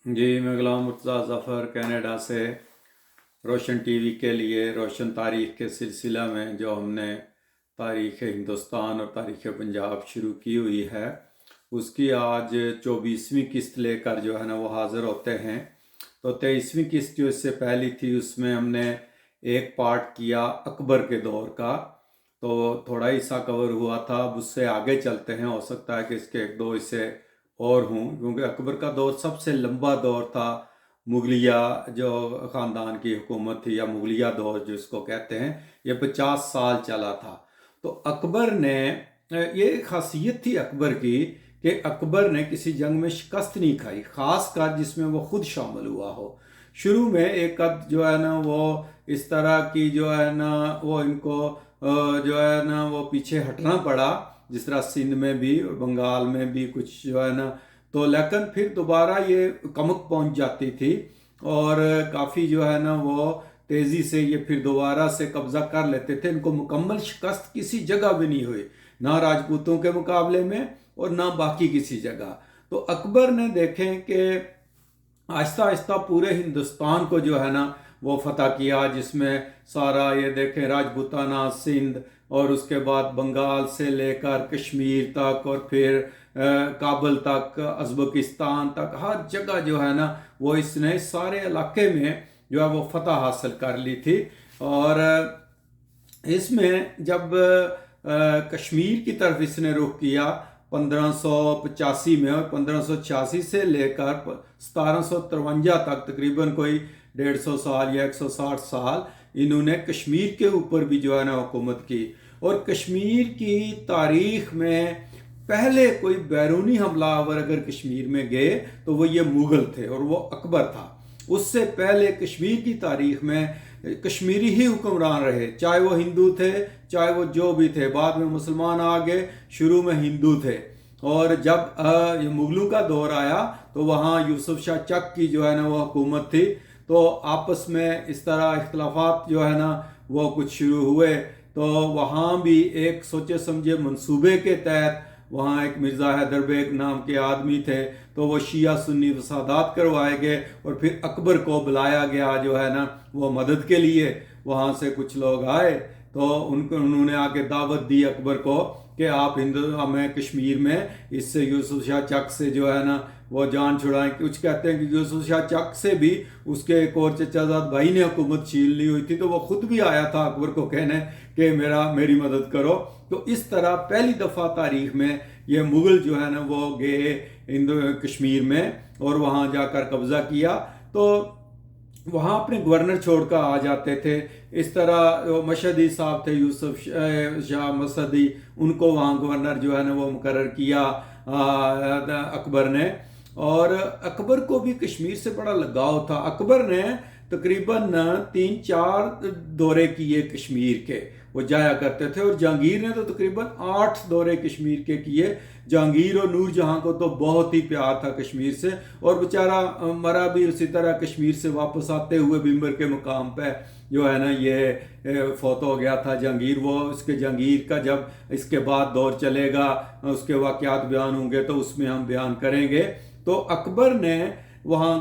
جی میں غلام مرتضیٰ ظفر کینیڈا سے روشن ٹی وی کے لیے روشن تاریخ کے سلسلہ میں جو ہم نے تاریخ ہندوستان اور تاریخ پنجاب شروع کی ہوئی ہے اس کی آج 24ویں قسط لے کر جو ہے نا وہ حاضر ہوتے ہیں۔ تو 23ویں قسط جو اس سے پہلی تھی اس میں ہم نے ایک پارٹ کیا اکبر کے دور کا، تو تھوڑا حصہ کور ہوا تھا۔ اب اس سے آگے چلتے ہیں، ہو سکتا ہے کہ اس کے ایک دو حصے اور ہوں، کیونکہ اکبر کا دور سب سے لمبا دور تھا۔ مغلیہ جو خاندان کی حکومت تھی یا مغلیہ دور جو اس کو کہتے ہیں، یہ 50 سال چلا تھا۔ تو اکبر نے یہ ایک خاصیت تھی اکبر کی کہ اکبر نے کسی جنگ میں شکست نہیں کھائی، خاص کر جس میں وہ خود شامل ہوا ہو۔ شروع میں ایک قد جو ہے نا وہ اس طرح کی جو ہے نا وہ ان کو جو ہے نا وہ پیچھے ہٹنا پڑا، جس طرح سندھ میں بھی اور بنگال میں بھی کچھ جو ہے نا، تو لیکن پھر دوبارہ یہ کمک پہنچ جاتی تھی اور کافی جو ہے نا وہ تیزی سے یہ پھر دوبارہ سے قبضہ کر لیتے تھے۔ ان کو مکمل شکست کسی جگہ بھی نہیں ہوئی، نہ راجپوتوں کے مقابلے میں اور نہ باقی کسی جگہ۔ تو اکبر نے دیکھیں کہ آہستہ آہستہ پورے ہندوستان کو جو ہے نا وہ فتح کیا، جس میں سارا یہ دیکھیں راجپوتانہ سندھ اور اس کے بعد بنگال سے لے کر کشمیر تک اور پھر کابل تک، ازبکستان تک، ہر جگہ جو ہے نا وہ اس نے سارے علاقے میں جو ہے وہ فتح حاصل کر لی تھی۔ اور اس میں جب کشمیر کی طرف اس نے رخ کیا 1585 میں، اور 1586 سے لے کر 1753 تک تقریباً کوئی 150 سال یا 160 سال انہوں نے کشمیر کے اوپر بھی جو ہے نا حکومت کی۔ اور کشمیر کی تاریخ میں پہلے کوئی بیرونی حملہ آور اگر کشمیر میں گئے تو وہ یہ مغل تھے اور وہ اکبر تھا۔ اس سے پہلے کشمیر کی تاریخ میں کشمیری ہی حکمران رہے، چاہے وہ ہندو تھے چاہے وہ جو بھی تھے، بعد میں مسلمان آگے، شروع میں ہندو تھے۔ اور جب یہ مغلوں کا دور آیا تو وہاں یوسف شاہ چک کی جو ہے نا وہ حکومت تھی، تو آپس میں اس طرح اختلافات جو ہے نا وہ کچھ شروع ہوئے۔ تو وہاں بھی ایک سوچے سمجھے منصوبے کے تحت وہاں ایک مرزا حیدر بیگ نام کے آدمی تھے، تو وہ شیعہ سنی فسادات کروائے گئے اور پھر اکبر کو بلایا گیا جو ہے نا وہ مدد کے لیے۔ وہاں سے کچھ لوگ آئے تو انہوں نے آ کے دعوت دی اکبر کو کہ آپ ہمیں کشمیر میں اس سے یوسف شاہ چک سے جو ہے نا وہ جان چھڑائیں۔ کچھ کہتے ہیں کہ یوسف شاہ چک سے بھی اس کے ایک اور چچا زاد بھائی نے حکومت چھین لی ہوئی تھی، تو وہ خود بھی آیا تھا اکبر کو کہنے کہ میری مدد کرو۔ تو اس طرح پہلی دفعہ تاریخ میں یہ مغل جو ہے نا وہ گئے کشمیر میں اور وہاں جا کر قبضہ کیا، تو وہاں اپنے گورنر چھوڑ کر آ جاتے تھے۔ اس طرح مشہدی صاحب تھے یوسف شاہ مشہدی، ان کو وہاں گورنر جو ہے نا وہ مقرر کیا اکبر نے۔ اور اکبر کو بھی کشمیر سے بڑا لگاؤ تھا۔ اکبر نے تقریباً 3-4 دورے کیے کشمیر کے، وہ جایا کرتے تھے، اور جہانگیر نے تو تقریباً 8 دورے کشمیر کے کیے۔ جہانگیر اور نور جہاں کو تو بہت ہی پیار تھا کشمیر سے، اور بیچارہ مرا بھی اسی طرح کشمیر سے واپس آتے ہوئے بمبر کے مقام پہ جو ہے نا یہ فوت ہو گیا تھا جہانگیر۔ وہ اس کے جہانگیر کا جب اس کے بعد دور چلے گا، اس کے واقعات بیان ہوں گے تو اس میں ہم بیان کریں گے۔ تو اکبر نے وہاں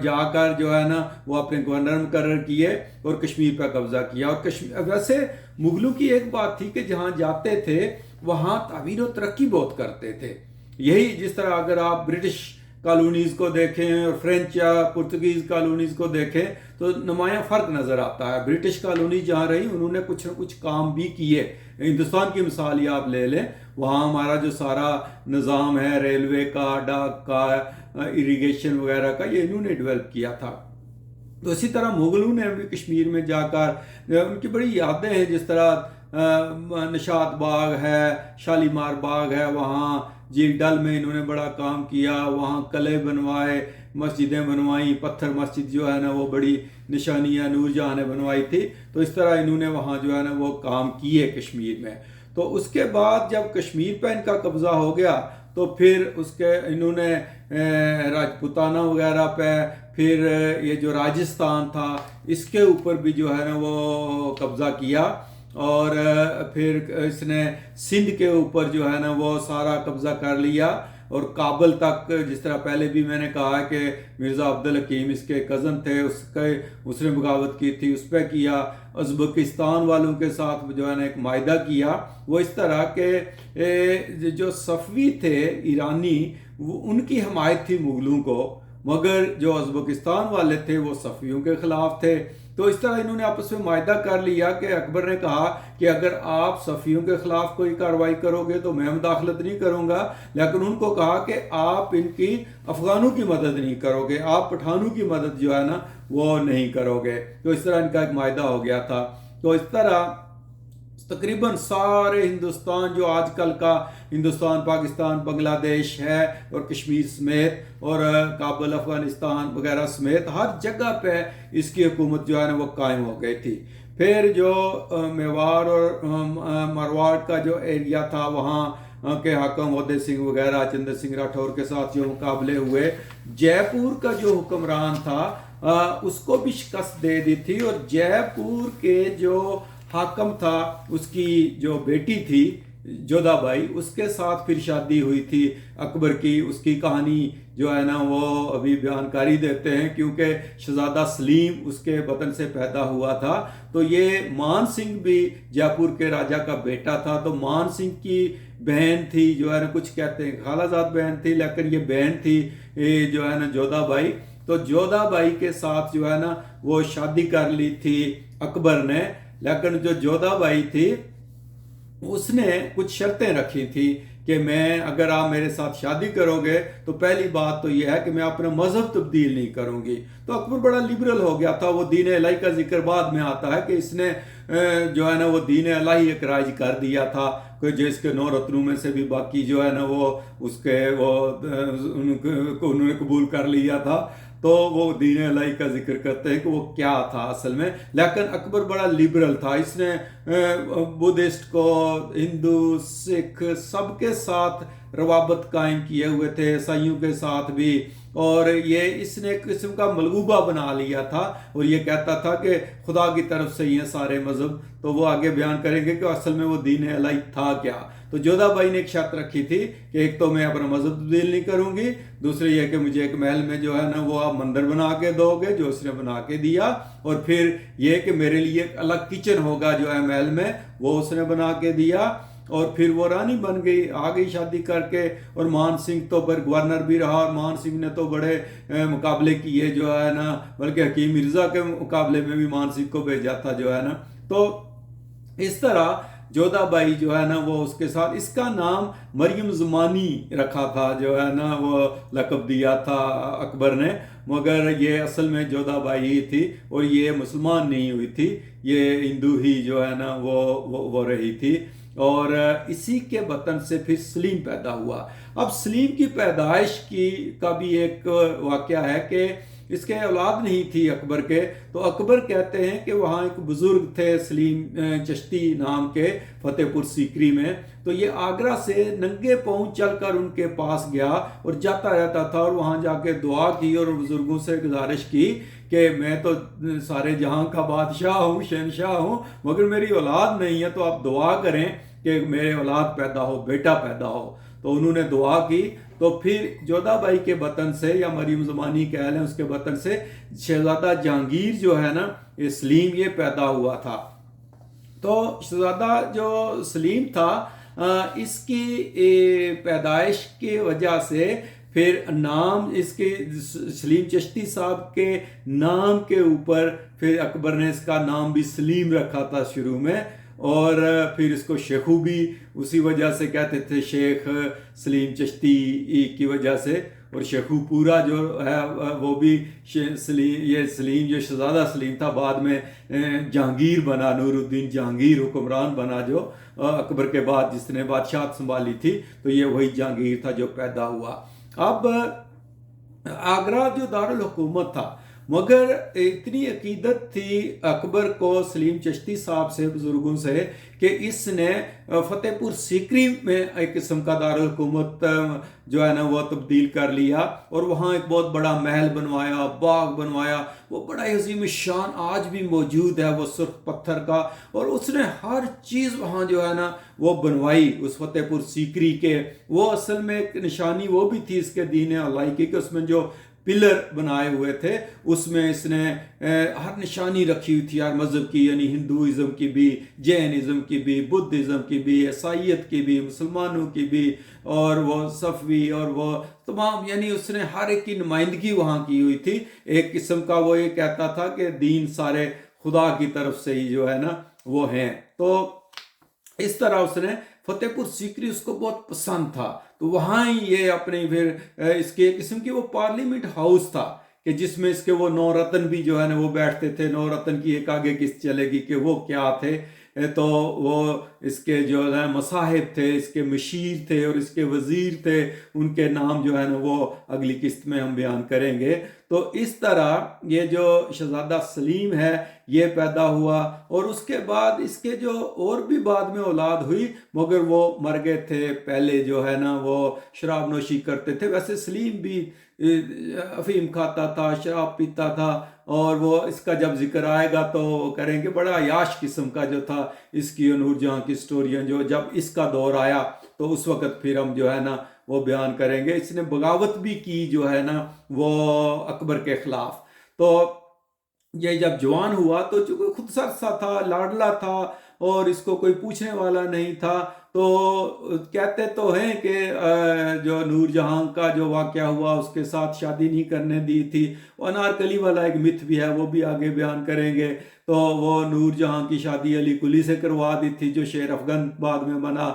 جا کر جو ہے نا وہ اپنے گورنر مقرر کیے اور کشمیر پہ قبضہ کیا۔ اور ویسے مغلوں کی ایک بات تھی کہ جہاں جاتے تھے وہاں تعمیر و ترقی بہت کرتے تھے۔ یہی جس طرح اگر آپ برٹش کالونیز کو دیکھیں اور فرینچ یا پرتگیز کالونیز کو دیکھیں تو نمایاں فرق نظر آتا ہے۔ برٹش کالونی جہاں رہی انہوں نے کچھ نہ کچھ کام بھی کیے۔ ہندوستان کی مثال ہی آپ لے لیں، وہاں ہمارا جو سارا نظام ہے ریلوے کا، ڈاک کا، اریگیشن وغیرہ کا، یہ انہوں نے ڈیولپ کیا تھا۔ تو اسی طرح مغلوں نے بھی کشمیر میں جا کر ان کی بڑی یادیں ہیں، جس طرح نشاط باغ ہے، شالیمار باغ ہے، وہاں جھیل ڈل میں انہوں نے بڑا کام کیا، وہاں قلعے بنوائے، مسجدیں بنوائیں، پتھر مسجد جو ہے نا وہ بڑی نشانی ہے نور جہاں نے بنوائی تھی۔ تو اس طرح انہوں نے وہاں جو ہے نا وہ کام کیے کشمیر میں۔ تو اس کے بعد جب کشمیر پہ ان کا قبضہ ہو گیا تو پھر انہوں نے راجپوتانہ وغیرہ پہ، پھر یہ جو راجستھان تھا اس کے اوپر بھی جو ہے نا وہ قبضہ کیا، اور پھر اس نے سندھ کے اوپر جو ہے نا وہ سارا قبضہ کر لیا۔ اور کابل تک، جس طرح پہلے بھی میں نے کہا کہ مرزا عبدالحکیم اس کے کزن تھے، اس نے بغاوت کی تھی، اس پہ کیا، ازبکستان والوں کے ساتھ جو ہے نا ایک معاہدہ کیا۔ وہ اس طرح کہ جو صفوی تھے ایرانی، ان کی حمایت تھی مغلوں کو، مگر جو ازبکستان والے تھے وہ صفویوں کے خلاف تھے۔ تو اس طرح انہوں نے آپس میں معاہدہ کر لیا کہ اکبر نے کہا کہ اگر آپ صفویوں کے خلاف کوئی کارروائی کرو گے تو میں مداخلت نہیں کروں گا، لیکن ان کو کہا کہ آپ ان کی افغانوں کی مدد نہیں کرو گے، آپ پٹھانوں کی مدد جو ہے نا وہ نہیں کرو گے۔ تو اس طرح ان کا ایک معاہدہ ہو گیا تھا۔ تو اس طرح تقریباً سارے ہندوستان، جو آج کل کا ہندوستان، پاکستان، بنگلہ دیش ہے، اور کشمیر سمیت، اور کابل، افغانستان وغیرہ سمیت، ہر جگہ پہ اس کی حکومت جو ہے نا وہ قائم ہو گئی تھی۔ پھر جو میوار اور مرواڑ کا جو ایریا تھا، وہاں کے حاکم ودے سنگھ وغیرہ، چندر سنگھ راٹھور کے ساتھ جو مقابلے ہوئے، جے پور کا جو حکمران تھا اس کو بھی شکست دے دی تھی، اور جے پور کے جو حاکم تھا، اس کی جو بیٹی تھی جودھا بائی، اس کے ساتھ پھر شادی ہوئی تھی اکبر کی۔ اس کی کہانی جو ہے نا وہ ابھی بیان کاری دیتے ہیں، کیونکہ شہزادہ سلیم اس کے وطن سے پیدا ہوا تھا۔ تو یہ مان سنگھ بھی جے پور کے راجہ کا بیٹا تھا، تو مان سنگھ کی بہن تھی جو ہے نا، کچھ کہتے ہیں خالہ زاد بہن تھی، لیکن یہ بہن تھی جو ہے نا جودھا بائی۔ تو جودھا بائی کے ساتھ جو ہے نا وہ شادی کر لی تھی اکبر نے، لیکن جو جودھا بائی تھی اس نے کچھ شرطیں رکھی تھی کہ اگر آپ میرے ساتھ شادی کرو گے تو پہلی بات تو یہ ہے کہ میں اپنا مذہب تبدیل نہیں کروں گی۔ تو اکبر بڑا لبرل ہو گیا تھا، وہ دین الہی کا ذکر بعد میں آتا ہے کہ اس نے جو ہے نا وہ دین الہی ایک رائج کر دیا تھا، جس کے 9 رتنوں میں سے بھی باقی جو ہے نا وہ انہوں نے قبول کر لیا تھا۔ تو وہ دین الہی کا ذکر کرتے ہیں کہ وہ کیا تھا اصل میں، لیکن اکبر بڑا لبرل تھا۔ اس نے بدھسٹ کو، ہندو، سکھ سب کے ساتھ روابط قائم کیے ہوئے تھے، عیسائیوں کے ساتھ بھی، اور اس نے ایک قسم کا ملغوبہ بنا لیا تھا، اور یہ کہتا تھا کہ خدا کی طرف سے یہ سارے مذہب۔ تو وہ آگے بیان کریں گے کہ اصل میں وہ دین الہی تھا کیا۔ تو جودھا بائی نے ایک شرط رکھی تھی کہ ایک تو میں اپنا مذہب تبدیل نہیں کروں گی، دوسری یہ کہ مجھے ایک محل میں جو ہے نا وہ آپ مندر بنا کے دو گے، جو اس نے بنا کے دیا، اور پھر یہ کہ میرے لیے ایک الگ کچن ہوگا جو ہے محل میں، وہ اس نے بنا کے دیا۔ اور پھر وہ رانی بن گئی، آ گئی شادی کر کے، اور مان سنگھ تو پھر گورنر بھی رہا، اور مان سنگھ نے تو بڑے مقابلے کیے جو ہے نا، بلکہ حکیم مرزا کے مقابلے میں بھی مان سنگھ کو بھیجا تھا جو ہے نا۔ تو اس طرح جودھا بائی جو ہے نا وہ اس کے ساتھ، اس کا نام مریم زمانی رکھا تھا جو ہے نا، وہ لقب دیا تھا اکبر نے، مگر یہ اصل میں جودھا بائی ہی تھی، اور یہ مسلمان نہیں ہوئی تھی، یہ ہندو ہی جو ہے نا وہ رہی تھی۔ اور اسی کے وطن سے پھر سلیم پیدا ہوا۔ اب سلیم کی پیدائش کا بھی ایک واقعہ ہے کہ اس کے اولاد نہیں تھی اکبر کے، تو اکبر کہتے ہیں کہ وہاں ایک بزرگ تھے سلیم چشتی نام کے، فتح پور سیکری میں، تو یہ آگرہ سے ننگے پاؤں چل کر ان کے پاس گیا اور جاتا رہتا تھا، اور وہاں جا کے دعا کی اور بزرگوں سے گزارش کی کہ میں تو سارے جہاں کا بادشاہ ہوں، شہنشاہ ہوں، مگر میری اولاد نہیں ہے، تو آپ دعا کریں کہ میرے اولاد پیدا ہو، بیٹا پیدا ہو۔ تو انہوں نے دعا کی، تو پھر جودھا بائی کے وطن سے، یا مریم زمانی کہہ لیں اس کے وطن سے، شہزادہ جہانگیر جو ہے نا سلیم، یہ پیدا ہوا تھا۔ تو شہزادہ جو سلیم تھا، اس کی پیدائش کی وجہ سے پھر نام اس کے سلیم چشتی صاحب کے نام کے اوپر پھر اکبر نے اس کا نام بھی سلیم رکھا تھا شروع میں، اور پھر اس کو شیخو بھی اسی وجہ سے کہتے تھے، شیخ سلیم چشتی کی وجہ سے، اور شیخو پورا جو ہے وہ بھی یہ سلیم جو شہزادہ سلیم تھا بعد میں جہانگیر بنا، نور الدین جہانگیر حکمران بنا جو اکبر کے بعد، جس نے بادشاہت سنبھالی تھی، تو یہ وہی جہانگیر تھا جو پیدا ہوا۔ اب آگرہ جو دارالحکومت تھا مگر اتنی عقیدت تھی اکبر کو سلیم چشتی صاحب سے، بزرگوں سے، کہ اس نے فتح پور سیکری میں ایک قسم کا دارالحکومت جو ہے نا وہ تبدیل کر لیا، اور وہاں ایک بہت بڑا محل بنوایا، باغ بنوایا، وہ بڑا عظیم الشان آج بھی موجود ہے، وہ سرخ پتھر کا، اور اس نے ہر چیز وہاں جو ہے نا وہ بنوائی اس فتح پور سیکری کے۔ وہ اصل میں ایک نشانی وہ بھی تھی اس کے دین اللہ کی، کہ اس میں جو پلر بنائے ہوئے تھے اس میں اس نے ہر نشانی رکھی ہوئی تھی ہر مذہب کی، یعنی ہندوازم کی بھی، جینازم کی بھی، بدھزم کی بھی، عیسائیت کی بھی، مسلمانوں کی بھی، اور وہ صفوی، اور وہ تمام، یعنی اس نے ہر ایک کی نمائندگی وہاں کی ہوئی تھی۔ ایک قسم کا وہ یہ کہتا تھا کہ دین سارے خدا کی طرف سے ہی جو ہے نا وہ ہیں۔ تو اس طرح اس نے فتح پور سیکری اس کو بہت پسند تھا، تو وہاں ہی یہ اپنے پھر اس کے قسم کی وہ پارلیمنٹ ہاؤس تھا کہ جس میں اس کے وہ 9 رتن بھی جو ہے نا وہ بیٹھتے تھے۔ 9 رتن کی ایک آگے کس چلے گی کہ وہ کیا تھے، تو وہ اس کے جو ہے مصاحب تھے، اس کے مشیر تھے، اور اس کے وزیر تھے، ان کے نام جو ہے نا وہ اگلی قسط میں ہم بیان کریں گے۔ تو اس طرح یہ جو شہزادہ سلیم ہے یہ پیدا ہوا، اور اس کے بعد اس کے جو اور بھی بعد میں اولاد ہوئی مگر وہ مر گئے تھے۔ پہلے جو ہے نا وہ شراب نوشی کرتے تھے، ویسے سلیم بھی افیم کھاتا تھا، شراب پیتا تھا، اور وہ اس کا جب ذکر آئے گا تو کریں گے، بڑا عیاش قسم کا جو تھا اس کی، نور جہاں کی سٹوریاں جو جب اس کا دور آیا تو اس وقت پھر ہم جو ہے نا وہ بیان کریں گے۔ اس نے بغاوت بھی کی جو ہے نا وہ اکبر کے خلاف۔ تو یہ جب جوان ہوا تو چونکہ خود سر سا تھا، لاڈلا تھا، اور اس کو کوئی پوچھنے والا نہیں تھا، تو کہتے تو ہیں کہ جو نور جہاں کا جو واقعہ ہوا اس کے ساتھ شادی نہیں کرنے دی تھی، وہ انارکلی والا ایک متھ بھی ہے، وہ بھی آگے بیان کریں گے۔ تو وہ نور جہاں کی شادی علی کلی سے کروا دی تھی، جو شیر افغان بعد میں بنا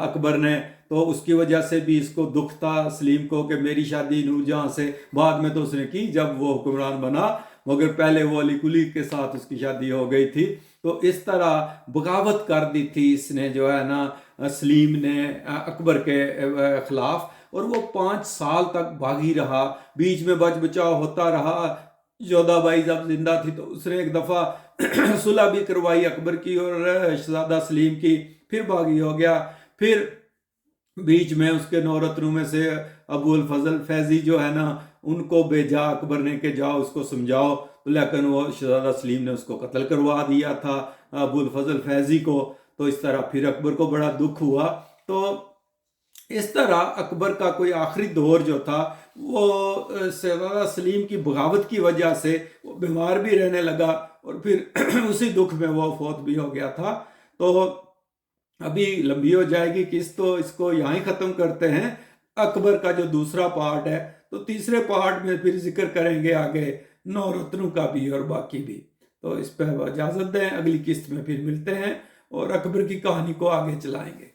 اکبر نے، تو اس کی وجہ سے بھی اس کو دکھ تھا سلیم کو کہ میری شادی نور جہاں سے بعد میں تو اس نے کی جب وہ حکمران بنا، مگر پہلے وہ علی کلی کے ساتھ اس کی شادی ہو گئی تھی۔ تو اس طرح بغاوت کر دی تھی اس نے جو ہے نا سلیم نے اکبر کے خلاف، اور وہ 5 سال تک باغی رہا، بیچ میں بچ بچاؤ ہوتا رہا۔ جودھا بائی جب زندہ تھی تو اس نے ایک دفعہ صلح بھی کروائی اکبر کی اور شہزادہ سلیم کی، پھر باغی ہو گیا۔ پھر بیچ میں اس کے 9 رتنوں میں سے ابو الفضل فیضی جو ہے نا ان کو بھیجا اکبر نے کہ جاؤ اس کو سمجھاؤ، لیکن وہ شہزادہ سلیم نے اس کو قتل کروا دیا تھا ابو الفضل فیضی کو۔ تو اس طرح پھر اکبر کو بڑا دکھ ہوا۔ تو اس طرح اکبر کا کوئی آخری دور جو تھا وہ شہزادہ سلیم کی بغاوت کی وجہ سے وہ بیمار بھی رہنے لگا، اور پھر اسی دکھ میں وہ فوت بھی ہو گیا تھا۔ تو ابھی لمبی ہو جائے گی قسط، تو اس کو یہاں ہی ختم کرتے ہیں۔ اکبر کا جو دوسرا پارٹ ہے تو تیسرے پارٹ میں پھر ذکر کریں گے آگے 9 رتنوں کا بھی اور باقی بھی۔ تو اس پہ اجازت دیں، اگلی قسط میں پھر ملتے ہیں اور اکبر کی کہانی کو آگے چلائیں گے۔